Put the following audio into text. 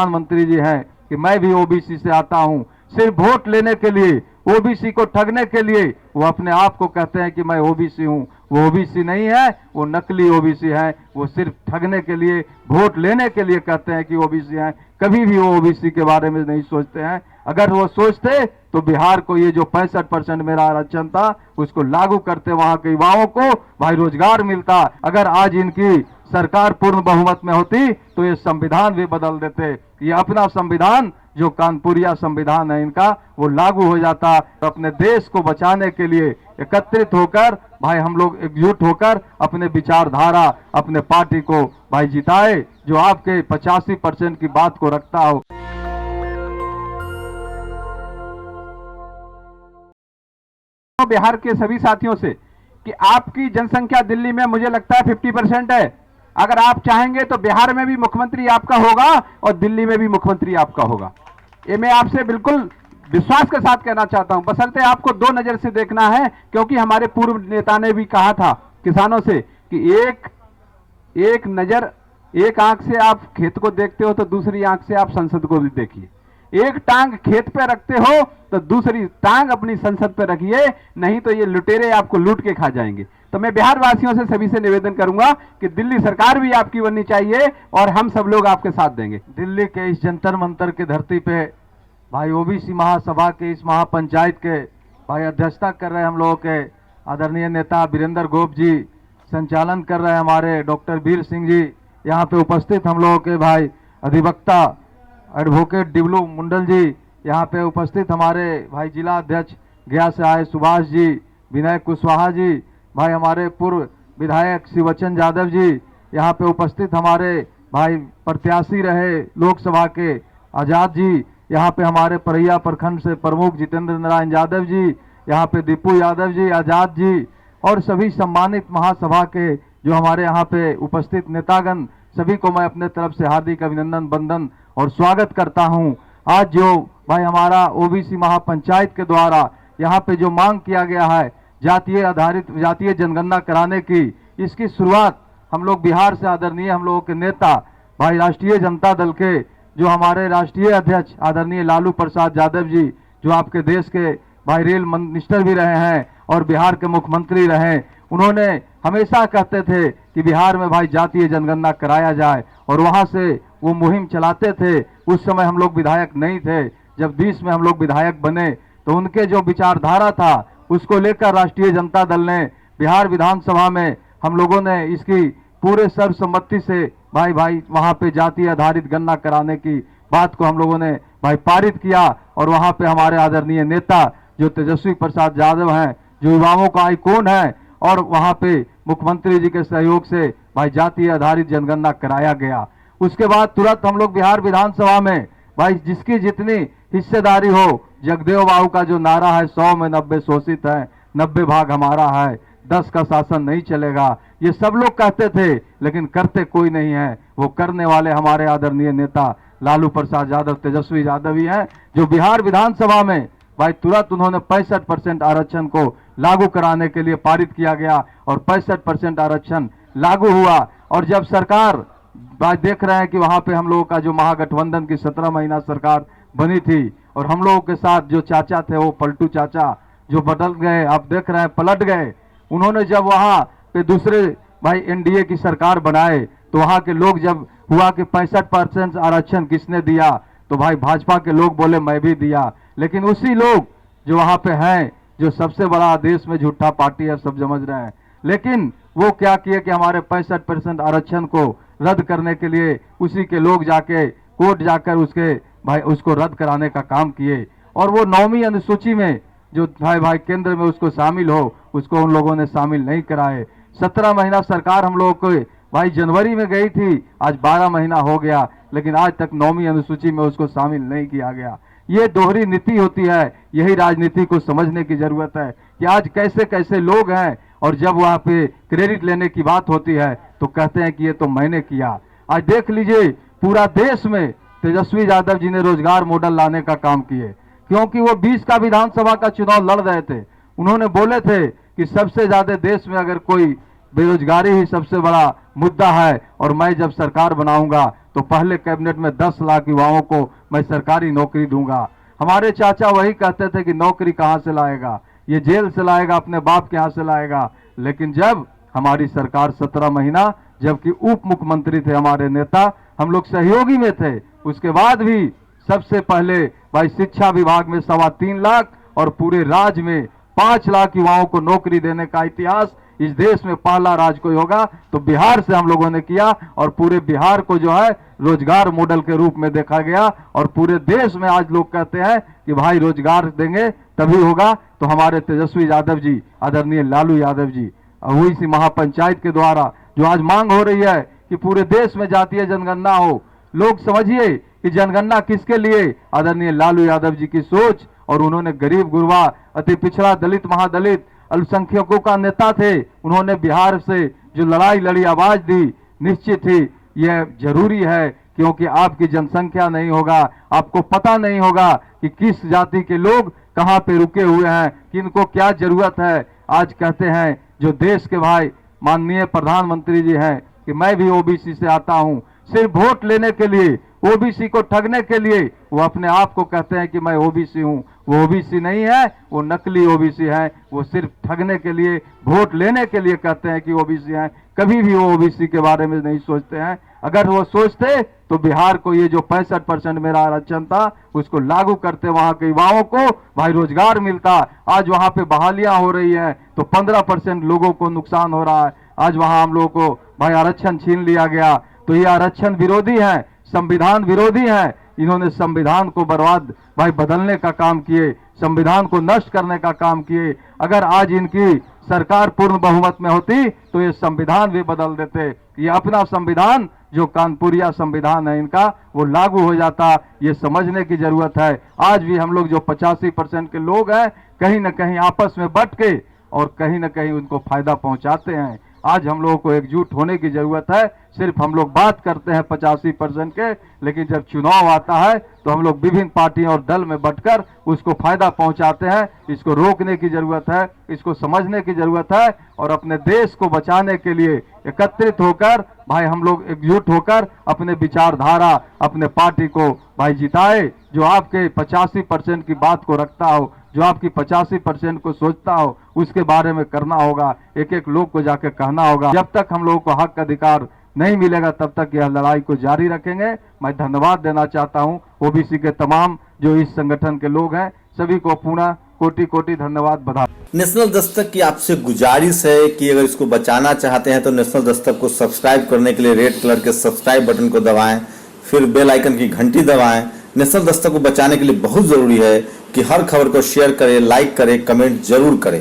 प्रधानमंत्री जी हैं कि मैं भी ओबीसी से आता हूं, सिर्फ वोट लेने के लिए, ओबीसी को ठगने के लिए वो अपने आप को कहते हैं कि मैं ओबीसी हूं। वो ओबीसी नहीं है, वो नकली ओबीसी है। वो सिर्फ ठगने के लिए, वोट लेने के लिए कहते हैं कि ओबीसी हैं। कभी भी वो ओबीसी के बारे में नहीं सोचते हैं। अगर वो सोचते तो बिहार को ये जो 65% मेरा आरक्षण था उसको लागू करते, वहां के युवाओं को भाई रोजगार मिलता। अगर आज इनकी सरकार पूर्ण बहुमत में होती तो ये संविधान भी बदल देते। ये अपना संविधान जो कानपुरिया संविधान है इनका, वो लागू हो जाता। तो अपने देश को बचाने के लिए एकत्रित होकर भाई हम लोग एकजुट होकर अपने विचारधारा, अपने पार्टी को भाई जिताए जो आपके 85% की बात को रखता हो। बिहार के सभी साथियों से कि आपकी जनसंख्या दिल्ली में मुझे लगता है 50% है। अगर आप चाहेंगे तो बिहार में भी मुख्यमंत्री आपका होगा और दिल्ली में भी मुख्यमंत्री आपका होगा। ये मैं आपसे बिल्कुल विश्वास के साथ कहना चाहता हूं। बशर्ते आपको दो नजर से देखना है, क्योंकि हमारे पूर्व नेता ने भी कहा था किसानों से कि एक नजर, एक आंख से आप खेत को देखते हो तो दूसरी आंख से आप संसद को भी देखिए। एक टांग खेत पे रखते हो तो दूसरी टांग अपनी संसद पे रखिए, नहीं तो ये लुटेरे आपको लूट के खा जाएंगे। तो मैं बिहार वासियों से सभी से निवेदन करूंगा कि दिल्ली सरकार भी आपकी बननी चाहिए और हम सब लोग आपके साथ देंगे। दिल्ली के इस जंतर मंतर की धरती पे भाई ओबीसी महासभा के इस महापंचायत के भाई अध्यक्षता कर रहे हम लोगों के आदरणीय नेता वीरेंद्र गोप जी, संचालन कर रहे हमारे डॉक्टर वीर सिंह जी, यहाँ पे उपस्थित हम लोगों के भाई अधिवक्ता एडवोकेट डिबलू मुंडल जी, यहाँ पे उपस्थित हमारे भाई जिला अध्यक्ष गया से आए सुभाष जी, विनय कुशवाहा जी, भाई हमारे पूर्व विधायक शिवचंद यादव जी, यहाँ पे उपस्थित हमारे भाई प्रत्याशी रहे लोकसभा के आजाद जी, यहाँ पे हमारे परैया प्रखंड से प्रमुख जितेंद्र नारायण यादव जी, यहाँ पे दीपू यादव जी, आजाद जी और सभी सम्मानित महासभा के जो हमारे यहाँ पे उपस्थित नेतागण, सभी को मैं अपने तरफ से हार्दिक अभिनंदन, वंदन और स्वागत करता हूँ। आज जो भाई हमारा ओबीसी महापंचायत के द्वारा यहाँ पे जो मांग किया गया है जातीय आधारित जातीय जनगणना कराने की, इसकी शुरुआत हम लोग बिहार से आदरणीय हम लोगों के नेता भाई राष्ट्रीय जनता दल के जो हमारे राष्ट्रीय अध्यक्ष आदरणीय लालू प्रसाद यादव जी, जो आपके देश के भाई रेल मिनिस्टर भी रहे हैं और बिहार के मुख्यमंत्री रहे, उन्होंने हमेशा कहते थे कि बिहार में भाई जातीय जनगणना कराया जाए और वहां से वो मुहिम चलाते थे। उस समय हम लोग विधायक नहीं थे। जब 20 में हम लोग विधायक बने तो उनके जो विचारधारा था उसको लेकर राष्ट्रीय जनता दल ने बिहार विधानसभा में हम लोगों ने इसकी पूरे सर्वसम्मति से भाई वहां पे जातीय आधारित गणना कराने की बात को हम लोगों ने भाई पारित किया और वहां पे हमारे आदरणीय नेता जो तेजस्वी प्रसाद यादव हैं, जो युवाओं का आइकॉन है, और वहां पे मुख्यमंत्री जी के सहयोग से भाई जातीय आधारित जनगणना कराया गया। उसके बाद तुरंत हम लोग बिहार विधानसभा में भाई जिसकी जितनी हिस्सेदारी हो, जगदेव बाबू का जो नारा है 100 में 90 शोषित है, 90 भाग हमारा है, 10 का शासन नहीं चलेगा, ये सब लोग कहते थे लेकिन करते कोई नहीं है। वो करने वाले हमारे आदरणीय नेता लालू प्रसाद यादव, तेजस्वी यादव ही हैं, जो बिहार विधानसभा में भाई तुरंत उन्होंने 65% आरक्षण को लागू कराने के लिए पारित किया गया और 65% आरक्षण लागू हुआ। और जब सरकार भाई देख रहे हैं कि वहां पे हम लोगों का जो महागठबंधन की 17 महीना सरकार बनी थी और हम लोगों के साथ जो चाचा थे वो पलटू चाचा जो बदल गए, आप देख रहे हैं पलट गए। उन्होंने जब वहां पे दूसरे भाई एनडीए की सरकार बनाए तो वहां के लोग जब हुआ कि 65% आरक्षण किसने दिया, तो भाई भाजपा के लोग बोले मैं भी दिया। लेकिन उसी लोग जो वहां पे हैं, जो सबसे बड़ा देश में झूठा पार्टी है, सब समझ रहे हैं, लेकिन वो क्या किए कि हमारे 65% आरक्षण को रद्द करने के लिए उसी के लोग जाके कोर्ट जाकर उसके भाई उसको रद्द कराने का काम किए। और वो 9वीं अनुसूची में जो भाई केंद्र में उसको शामिल हो, उसको उन लोगों ने शामिल नहीं कराए। 17 महीना सरकार हम लोगों को भाई जनवरी में गई थी, आज 12 महीना हो गया, लेकिन आज तक 9वीं अनुसूची में उसको शामिल नहीं किया गया। ये दोहरी नीति होती है। यही राजनीति को समझने की जरूरत है कि आज कैसे कैसे लोग हैं और जब वहां पे क्रेडिट लेने की बात होती है तो कहते हैं कि ये तो मैंने किया। आज देख लीजिए पूरा देश में तेजस्वी यादव जी ने रोजगार मॉडल लाने का काम किए, क्योंकि वो 20 का विधानसभा का चुनाव लड़ रहे थे। उन्होंने बोले थे कि सबसे ज्यादा देश में अगर कोई बेरोजगारी ही सबसे बड़ा मुद्दा है और मैं जब सरकार बनाऊंगा तो पहले कैबिनेट में 10 लाख युवाओं को मैं सरकारी नौकरी दूंगा। हमारे चाचा वही कहते थे कि नौकरी कहां से लाएगा, ये जेल से लाएगा, अपने बाप के यहां से लाएगा। लेकिन जब हमारी सरकार 17 महीना, जबकि उप मुख्यमंत्री थे हमारे नेता, हम लोग सहयोगी में थे, उसके बाद भी सबसे पहले भाई शिक्षा विभाग में 3.25 लाख और पूरे राज्य में 5 लाख युवाओं को नौकरी देने का इतिहास इस देश में पहला राज्य कोई होगा तो बिहार से हम लोगों ने किया। और पूरे बिहार को जो है रोजगार मॉडल के रूप में देखा गया। और पूरे देश में आज लोग कहते हैं कि भाई रोजगार देंगे तभी होगा। तो हमारे तेजस्वी यादव जी, आदरणीय लालू यादव जी, हुई सी महापंचायत के द्वारा जो आज मांग हो रही है कि पूरे देश में जातीय जनगणना हो, लोग समझिए कि जनगणना किसके लिए, आदरणीय लालू यादव जी की सोच। और उन्होंने गरीब गुरबा, अति पिछड़ा, दलित, महादलित, अल्पसंख्यकों का नेता थे। उन्होंने बिहार से जो लड़ाई लड़ी, आवाज दी, निश्चित ही यह जरूरी है क्योंकि आपकी जनसंख्या नहीं होगा, आपको पता नहीं होगा कि किस जाति के लोग कहां पे रुके हुए हैं, किनको क्या जरूरत है। आज कहते हैं जो देश के भाई माननीय प्रधानमंत्री जी हैं कि मैं भी ओबीसी से आता हूं, सिर्फ वोट लेने के लिए, ओबीसी को ठगने के लिए वो अपने आप को कहते हैं कि मैं ओबीसी हूं। वो ओबीसी नहीं है, वो नकली ओबीसी है। वो सिर्फ ठगने के लिए, वोट लेने के लिए कहते हैं कि ओबीसी हैं। कभी भी वो ओबीसी के बारे में नहीं सोचते हैं। अगर वो सोचते तो बिहार को ये जो 65% मेरा आरक्षण था उसको लागू करते, वहां के युवाओं को भाई रोजगार मिलता। आज वहां पे बहालियां हो रही हैं तो 15% लोगों को नुकसान हो रहा है। आज वहां हम लोगों को भाई आरक्षण छीन लिया गया। तो ये आरक्षण विरोधी है, संविधान विरोधी है। इन्होंने संविधान को बर्बाद भाई बदलने का काम किए, संविधान को नष्ट करने का काम किए। अगर आज इनकी सरकार पूर्ण बहुमत में होती तो ये संविधान भी बदल देते। ये अपना संविधान जो कानपुरिया संविधान है इनका, वो लागू हो जाता। ये समझने की जरूरत है। आज भी हम लोग जो 85% के लोग हैं कहीं ना कहीं आपस में बट के और कहीं ना कहीं उनको फायदा पहुंचाते हैं। आज हम लोगों को एकजुट होने की जरूरत है। सिर्फ हम लोग बात करते हैं 85% के, लेकिन जब चुनाव आता है तो हम लोग विभिन्न पार्टियों और दल में बटकर उसको फायदा पहुंचाते हैं। इसको रोकने की जरूरत है, इसको समझने की जरूरत है और अपने देश को बचाने के लिए एकत्रित होकर भाई हम लोग एकजुट होकर अपने विचारधारा, अपने पार्टी को भाई जिताए, जो आपके 85% की बात को रखता हो, जो आपकी 85% को सोचता हो, उसके बारे में करना होगा। एक एक लोग को जाके कहना होगा। जब तक हम लोगों को हक अधिकार नहीं मिलेगा तब तक यह लड़ाई को जारी रखेंगे। मैं धन्यवाद देना चाहता हूं ओबीसी के तमाम जो इस संगठन के लोग हैं, सभी को पूर्ण कोटि कोटि धन्यवाद बधा। नेशनल दस्तक की आपसे गुजारिश है कि अगर इसको बचाना चाहते हैं तो नेशनल दस्तक को सब्सक्राइब करने के लिए रेड कलर के सब्सक्राइब बटन को दबाएं, फिर बेल आइकन की घंटी दबाएं। नेशनल दस्तक को बचाने के लिए बहुत जरूरी है कि हर खबर को शेयर करें, लाइक करें, कमेंट जरूर करें।